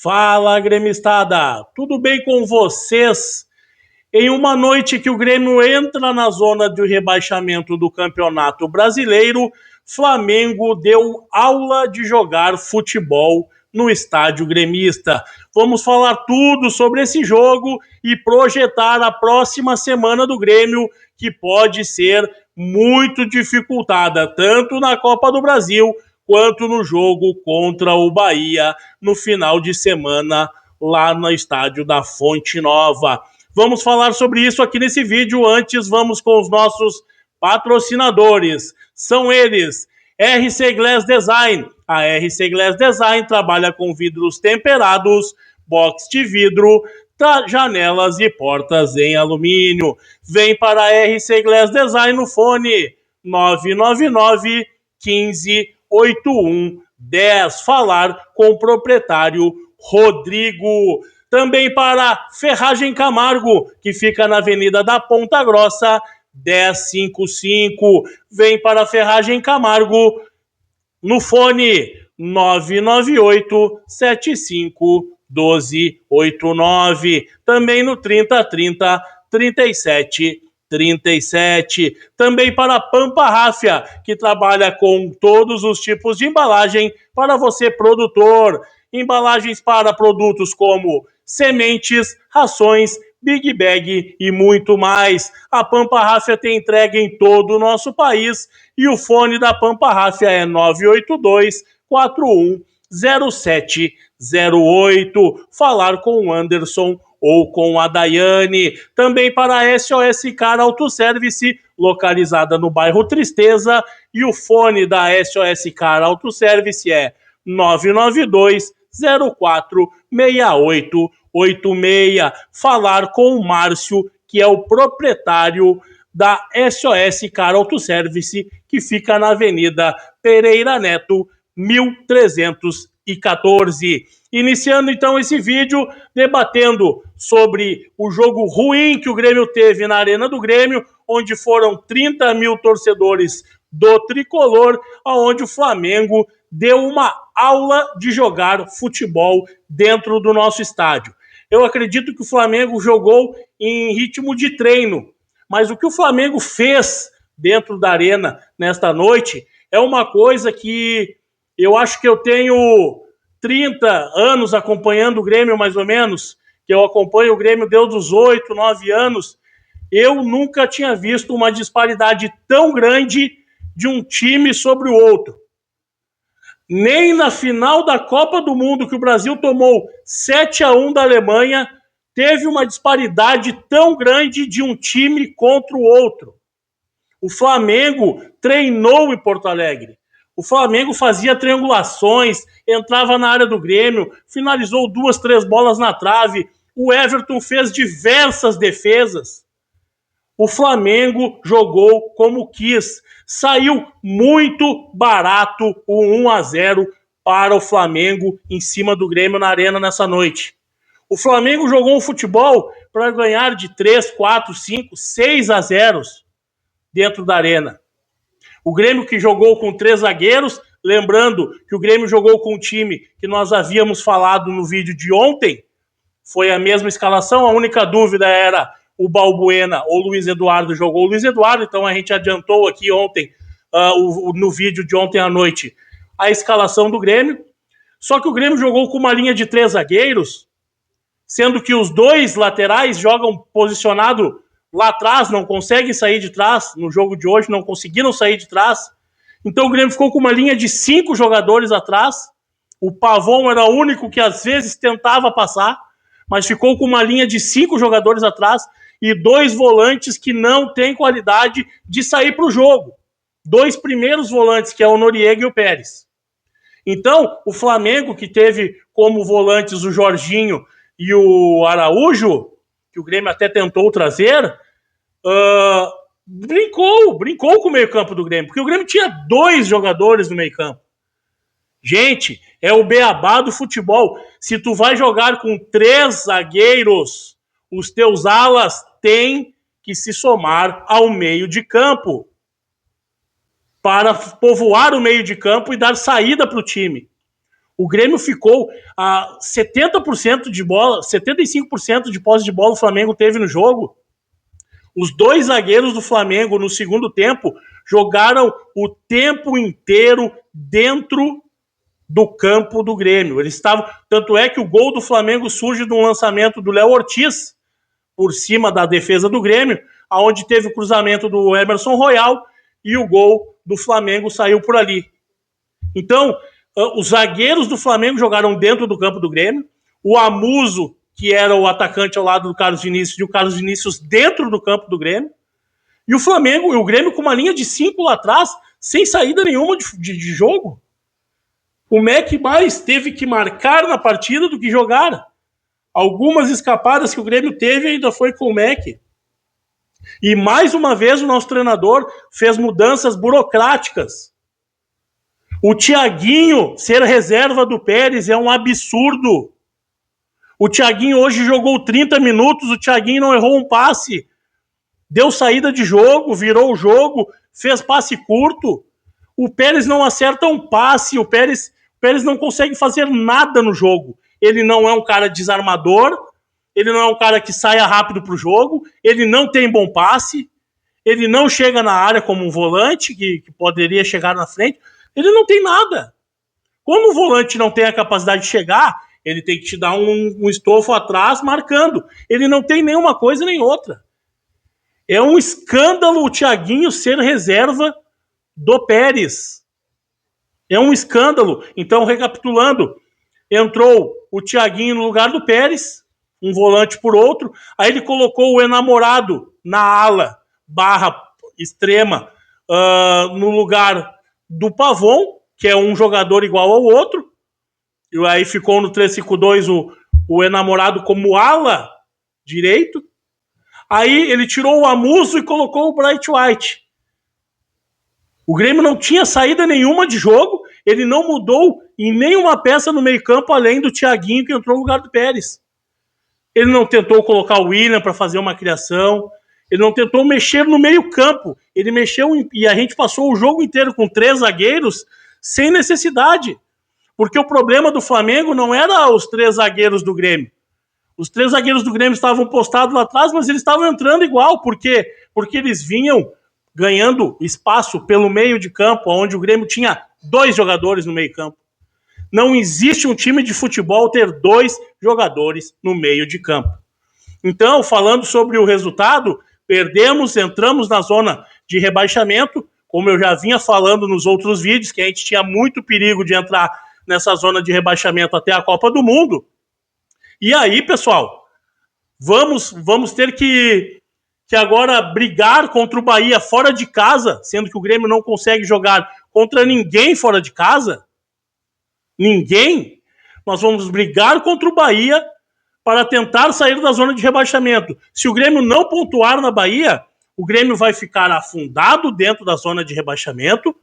Fala, gremistada! Tudo bem com vocês? Em uma noite que o Grêmio entra na zona de rebaixamento do Campeonato Brasileiro, Flamengo deu aula de jogar futebol no estádio gremista. Vamos falar tudo sobre esse jogo e projetar a próxima semana do Grêmio, que pode ser muito dificultada, tanto na Copa do Brasil quanto no jogo contra o Bahia no final de semana lá no estádio da Fonte Nova. Vamos falar sobre isso aqui nesse vídeo. Antes, vamos com os nossos patrocinadores. São eles, RC Glass Design. A RC Glass Design trabalha com vidros temperados, box de vidro, janelas e portas em alumínio. Vem para a RC Glass Design no fone 999 15 8110. Falar com o proprietário Rodrigo. Também para Ferragem Camargo, que fica na Avenida da Ponta Grossa, 1055. Vem para Ferragem Camargo no fone 998 75 1289. Também no 3030 3737. Também para Pampa Ráfia, que trabalha com todos os tipos de embalagem para você, produtor. Embalagens para produtos como sementes, rações, Big Bag e muito mais. A Pampa Ráfia tem entrega em todo o nosso país e o fone da Pampa Ráfia é 982 410708. Falar com o Anderson ou com a Daiane. Também para a SOS Car Autoservice, localizada no bairro Tristeza, e o fone da SOS Car Autoservice é 992 046886. Falar com o Márcio, que é o proprietário da SOS Car Autoservice, que fica na Avenida Pereira Neto, 1314. Iniciando então esse vídeo debatendo sobre o jogo ruim que o Grêmio teve na Arena do Grêmio, onde foram 30 mil torcedores do Tricolor, onde o Flamengo deu uma aula de jogar futebol dentro do nosso estádio. Eu acredito que o Flamengo jogou em ritmo de treino, mas o que o Flamengo fez dentro da arena nesta noite é uma coisa que eu acho que eu tenho 30 anos acompanhando o Grêmio, mais ou menos, que eu acompanho o Grêmio desde os 8, 9 anos. Eu nunca tinha visto uma disparidade tão grande de um time sobre o outro. Nem na final da Copa do Mundo, que o Brasil tomou 7-1 da Alemanha, teve uma disparidade tão grande de um time contra o outro. O Flamengo treinou em Porto Alegre. O Flamengo fazia triangulações, entrava na área do Grêmio, finalizou 2, 3 bolas na trave. O Everton fez diversas defesas. O Flamengo jogou como quis. Saiu muito barato o 1-0 para o Flamengo em cima do Grêmio na Arena nessa noite. O Flamengo jogou um futebol para ganhar de 3, 4, 5, 6-0 dentro da Arena. O Grêmio que jogou com 3 zagueiros, lembrando que o Grêmio jogou com um time que nós havíamos falado no vídeo de ontem, foi a mesma escalação, a única dúvida era o Balbuena ou o Luiz Eduardo. Jogou o Luiz Eduardo, então a gente adiantou aqui ontem, no vídeo de ontem à noite, a escalação do Grêmio. Só que o Grêmio jogou com uma linha de 3 zagueiros, sendo que os 2 laterais jogam posicionado lá atrás, não conseguem sair de trás. No jogo de hoje não conseguiram sair de trás. Então o Grêmio ficou com uma linha de 5 jogadores atrás. O Pavon era o único que às vezes tentava passar, mas ficou com uma linha de 5 jogadores atrás e 2 volantes que não têm qualidade de sair para o jogo. 2 primeiros volantes, que é o Noriega e o Pérez. Então, o Flamengo, que teve como volantes o Jorginho e o Araújo, que o Grêmio até tentou trazer, brincou com o meio-campo do Grêmio, porque o Grêmio tinha 2 jogadores no meio-campo. Gente, é o beabá do futebol. Se tu vai jogar com 3 zagueiros, os teus alas têm que se somar ao meio de campo para povoar o meio de campo e dar saída para o time. O Grêmio ficou a 70% de bola, 75% de posse de bola o Flamengo teve no jogo. Os dois zagueiros do Flamengo no segundo tempo jogaram o tempo inteiro dentro do campo do Grêmio. Eles estavam, tanto é que o gol do Flamengo surge de um lançamento do Léo Ortiz por cima da defesa do Grêmio, aonde teve o cruzamento do Emerson Royal e o gol do Flamengo saiu por ali. Então, os zagueiros do Flamengo jogaram dentro do campo do Grêmio, o Amuso, que era o atacante ao lado do Carlos Vinícius, e o Carlos Vinícius dentro do campo do Grêmio, e o Flamengo e o Grêmio com uma linha de 5 lá atrás, sem saída nenhuma de jogo. O MEC mais teve que marcar na partida do que jogar. Algumas escapadas que o Grêmio teve ainda foi com o MEC. E mais uma vez o nosso treinador fez mudanças burocráticas. O Thiaguinho ser reserva do Pérez é um absurdo. O Thiaguinho hoje jogou 30 minutos, o Thiaguinho não errou um passe. Deu saída de jogo, virou o jogo, fez passe curto. O Pérez não acerta um passe, o Pérez não consegue fazer nada no jogo. Ele não é um cara desarmador, ele não é um cara que saia rápido pro jogo, ele não tem bom passe, ele não chega na área como um volante, que poderia chegar na frente. Ele não tem nada. Quando o volante não tem a capacidade de chegar, ele tem que te dar um estofo atrás marcando. Ele não tem nenhuma coisa nem outra. É um escândalo o Thiaguinho ser reserva do Pérez. É um escândalo. Então, recapitulando, entrou o Thiaguinho no lugar do Pérez, um volante por outro. Aí ele colocou o enamorado na ala, barra extrema, no lugar do Pavon, que é um jogador igual ao outro. E aí ficou no 3-5-2 o enamorado como ala direito. Aí ele tirou o Amuso e colocou o Bright White. O Grêmio não tinha saída nenhuma de jogo, ele não mudou em nenhuma peça no meio-campo, além do Thiaguinho, que entrou no lugar do Pérez. Ele não tentou colocar o William para fazer uma criação, ele não tentou mexer no meio-campo, ele mexeu e a gente passou o jogo inteiro com 3 zagueiros sem necessidade. Porque o problema do Flamengo não era os 3 zagueiros do Grêmio. Os 3 zagueiros do Grêmio estavam postados lá atrás, mas eles estavam entrando igual. Por quê? Porque eles vinham ganhando espaço pelo meio de campo, onde o Grêmio tinha 2 jogadores no meio campo. Não existe um time de futebol ter 2 jogadores no meio de campo. Então, falando sobre o resultado, perdemos, entramos na zona de rebaixamento, como eu já vinha falando nos outros vídeos, que a gente tinha muito perigo de entrar nessa zona de rebaixamento até a Copa do Mundo. E aí, pessoal, vamos ter que agora brigar contra o Bahia fora de casa, sendo que o Grêmio não consegue jogar contra ninguém fora de casa. Ninguém. Nós vamos brigar contra o Bahia para tentar sair da zona de rebaixamento. Se o Grêmio não pontuar na Bahia, o Grêmio vai ficar afundado dentro da zona de rebaixamento,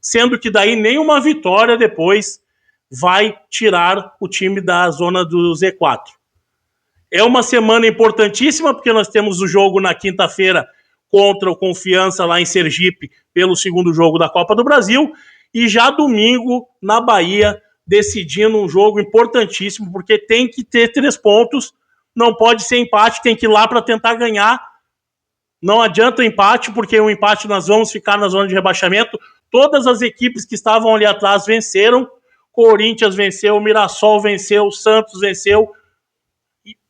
sendo que daí nenhuma vitória depois vai tirar o time da zona do Z4. É uma semana importantíssima, porque nós temos o jogo na quinta-feira contra o Confiança lá em Sergipe, pelo segundo jogo da Copa do Brasil, e já domingo na Bahia, decidindo um jogo importantíssimo, porque tem que ter 3 pontos, não pode ser empate, tem que ir lá para tentar ganhar. Não adianta o empate, porque o empate nós vamos ficar na zona de rebaixamento. Todas as equipes que estavam ali atrás venceram. Corinthians venceu, Mirassol venceu, Santos venceu.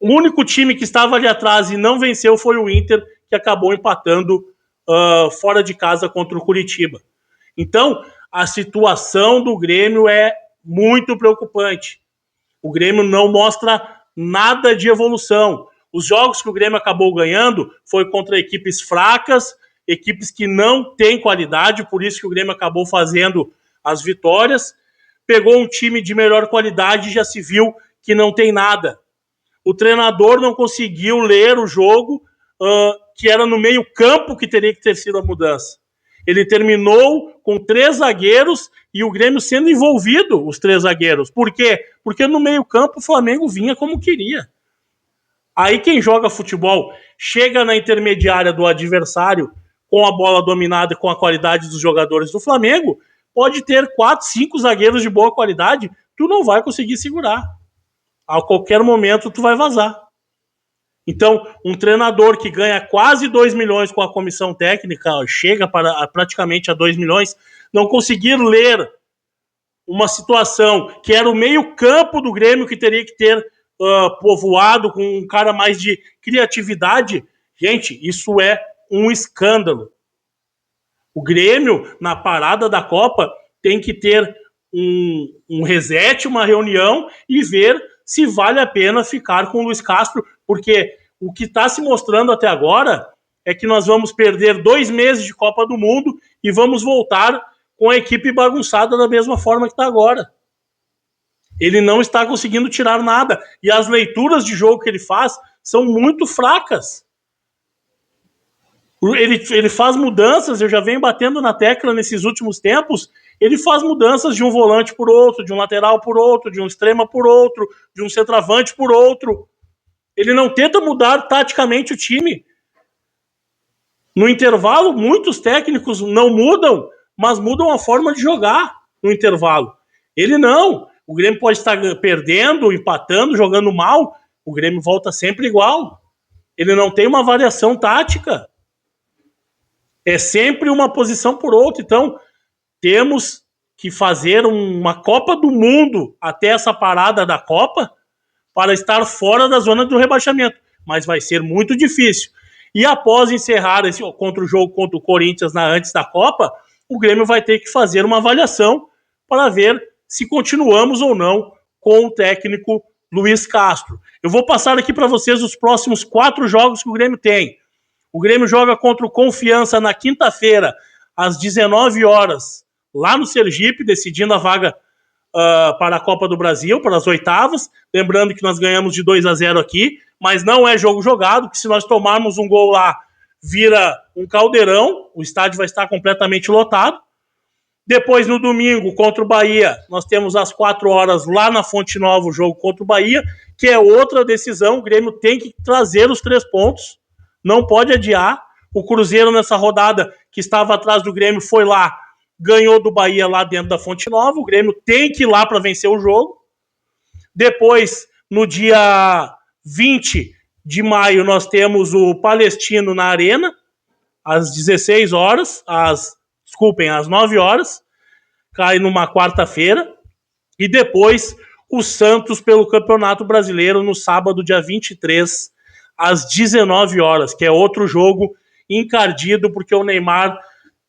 O único time que estava ali atrás e não venceu foi o Inter, que acabou empatando fora de casa contra o Curitiba. Então, a situação do Grêmio é muito preocupante. O Grêmio não mostra nada de evolução. Os jogos que o Grêmio acabou ganhando foi contra equipes fracas, equipes que não têm qualidade, por isso que o Grêmio acabou fazendo as vitórias. Pegou um time de melhor qualidade e já se viu que não tem nada. O treinador não conseguiu ler o jogo, que era no meio campo que teria que ter sido a mudança. Ele terminou com 3 zagueiros e o Grêmio sendo envolvido, os 3 zagueiros. Por quê? Porque no meio campo o Flamengo vinha como queria. Aí quem joga futebol chega na intermediária do adversário com a bola dominada e com a qualidade dos jogadores do Flamengo, pode ter 4, 5 zagueiros de boa qualidade, tu não vai conseguir segurar. A qualquer momento tu vai vazar. Então, um treinador que ganha quase 2 milhões com a comissão técnica, chega para praticamente a 2 milhões, não conseguir ler uma situação que era o meio-campo do Grêmio que teria que ter povoado com um cara mais de criatividade, gente, isso é um escândalo. O Grêmio, na parada da Copa, tem que ter um reset, uma reunião e ver se vale a pena ficar com o Luiz Castro, porque o que está se mostrando até agora é que nós vamos perder 2 meses de Copa do Mundo e vamos voltar com a equipe bagunçada da mesma forma que está agora. Ele não está conseguindo tirar nada. E as leituras de jogo que ele faz são muito fracas. Ele faz mudanças, eu já venho batendo na tecla nesses últimos tempos, ele faz mudanças de um volante por outro, de um lateral por outro, de um extrema por outro, de um centroavante por outro. Ele não tenta mudar taticamente o time. No intervalo, muitos técnicos não mudam, mas mudam a forma de jogar no intervalo. Ele não. O Grêmio pode estar perdendo, empatando, jogando mal, o Grêmio volta sempre igual. Ele não tem uma variação tática. É sempre uma posição por outra. Então, temos que fazer uma Copa do Mundo até essa parada da Copa para estar fora da zona do rebaixamento. Mas vai ser muito difícil. E após encerrar contra o jogo contra o Corinthians antes da Copa, o Grêmio vai ter que fazer uma avaliação para ver se continuamos ou não com o técnico Luiz Castro. Eu vou passar aqui para vocês os próximos 4 jogos que o Grêmio tem. O Grêmio joga contra o Confiança na quinta-feira, às 19 horas, lá no Sergipe, decidindo a vaga para a Copa do Brasil, para as oitavas. Lembrando que nós ganhamos de 2-0 aqui, mas não é jogo jogado, que se nós tomarmos um gol lá, vira um caldeirão, o estádio vai estar completamente lotado. Depois, no domingo, contra o Bahia, nós temos às 4 horas lá na Fonte Nova o jogo contra o Bahia, que é outra decisão. O Grêmio tem que trazer os 3 pontos, não pode adiar. O Cruzeiro, nessa rodada que estava atrás do Grêmio, foi lá, ganhou do Bahia lá dentro da Fonte Nova. O Grêmio tem que ir lá para vencer o jogo. Depois, no dia 20 de maio, nós temos o Palestino na Arena, às 16 horas, às 9 horas, cai numa quarta-feira. E depois, o Santos pelo Campeonato Brasileiro, no sábado, dia 23, às 19 horas, que é outro jogo encardido, porque o Neymar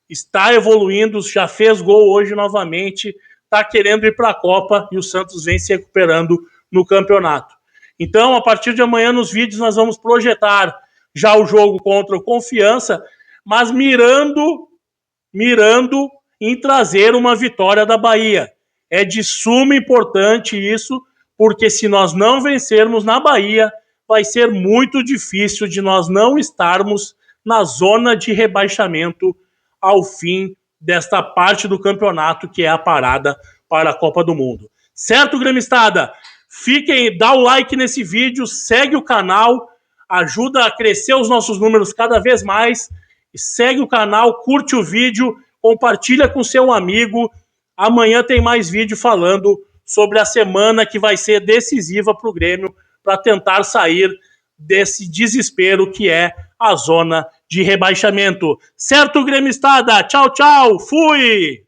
está evoluindo, já fez gol hoje novamente, está querendo ir para a Copa e o Santos vem se recuperando no campeonato. Então, a partir de amanhã nos vídeos nós vamos projetar já o jogo contra o Confiança, mas mirando em trazer uma vitória da Bahia. É de suma importância isso, porque se nós não vencermos na Bahia, vai ser muito difícil de nós não estarmos na zona de rebaixamento ao fim desta parte do campeonato, que é a parada para a Copa do Mundo. Certo, gremistada? Dá o like nesse vídeo, segue o canal, ajuda a crescer os nossos números cada vez mais. Segue o canal, curte o vídeo, compartilha com seu amigo. Amanhã tem mais vídeo falando sobre a semana que vai ser decisiva para o Grêmio, para tentar sair desse desespero que é a zona de rebaixamento. Certo, gremistada? Tchau, tchau. Fui!